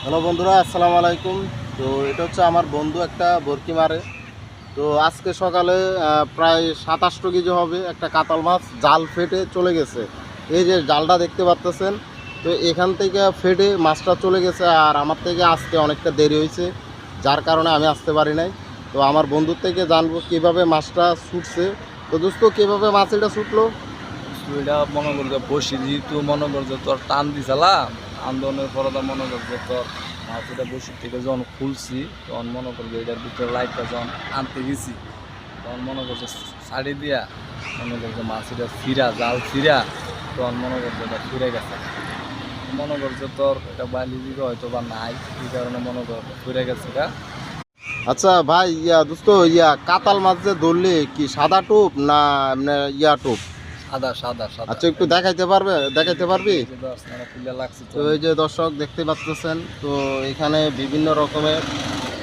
Hello বন্ধুরা, আসসালামু আলাইকুম। তো এটা হচ্ছে আমার বন্ধু একটা বরকি মারে। তো আজকে সকালে প্রায় 27 কেজি হবে একটা কাতল মাছ জাল ফেটে চলে গেছে। এই যে জালটা দেখতে পাচ্ছেন, তো এখান থেকে ফেটে মাছটা চলে গেছে। আর আমার থেকে আসতে অনেকটা দেরি হয়েছে, যার কারণে আমি আসতে পারি নাই। তো আমার বন্ধুর থেকে জানবো কীভাবে মাছটা ছুটছে। তো দোস্ত, কীভাবে মাছ এটা ছুটলো? এটা মনে করছে বসি যেহেতু মনে করছে তোর টান দিছিলাম আন্দোলনের পরে তো মনে করছে তোর মাছটা বসির থেকে যখন খুলছি তখন মনে করছে এটার ভিতরে লাইটটা যখন আনতে গেছি তখন মনে করছে শাড়ি দিয়া মনে করছে মাছটা ছিঁড়া জাল ছিঁড়া তখন মনে করছে এটা ফিরে গেছে। মনে করছে তোর এটা বালি দিকে হয়তো বা নাই এই কারণে মনে করছে ফিরে গেছে গা। আচ্ছা ভাই, দোস্ত, কাতাল মাছ যে ধরলে কি সাদা টোপ না এমনি টোপ? সাদা সাদা সাদা। আচ্ছা, একটু দেখাইতে পারবি? লাগছে তো এই যে দর্শক দেখতে পাচ্ছেন, তো এখানে বিভিন্ন রকমের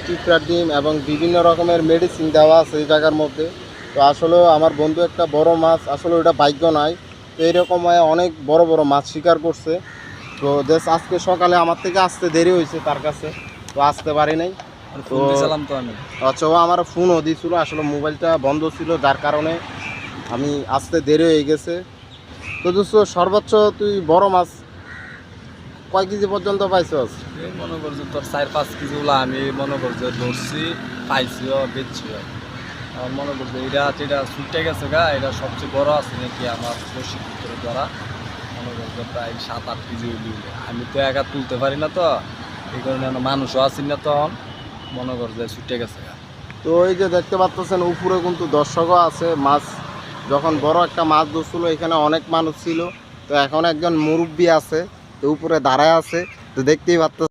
পিঁপড়ার ডিম এবং বিভিন্ন রকমের মেডিসিন দেওয়া আছে এই জায়গার মধ্যে। তো আসলে আমার বন্ধু একটা বড় মাছ, আসলে ওটা ভাগ্য নয়। তো এইরকম অনেক বড় বড় মাছ শিকার করছে। তো আজকে সকালে আমার থেকে আসতে দেরি হয়েছে তার কাছে, তো আসতে পারি নাই। তো আমি আচ্ছা, ও আমার ফোনও দিয়েছিল, আসলে মোবাইলটা বন্ধ ছিল, যার কারণে আমি আসতে দেরি হয়ে গেছে। তো দোস্ত, সর্বোচ্চ তুই বড় মাছ কয় কেজি পর্যন্ত পাইছস? এই মনে করছে তোর 4-5 কেজি ওলা আমি মনে করছে ধরছি, পাইছিও বেচছিও। আমার মনে করছে এটা ছুটে গেছে গা, এটা সবচেয়ে বড় আছে নাকি আমার বসির ভিতরে ধরা। মনে করছে প্রায় 7-8 কেজি উঠে। আমি তো একা তুলতে পারি না, তো এই কারণে মানুষও আসি না, তখন মনে করছে ছুটে গেছে গা। তো এই যে দেখতে পাচ্ছেন, উপরে কিন্তু দর্শকও আছে। মাছ যখন বড় একটা মাছ ধরছিল, এখানে অনেক মানুষ ছিল। তো এখন একজন মুরব্বী আছে, তো উপরে দাঁড়ায় আছে, তো দেখতেই পাচ্ছেন।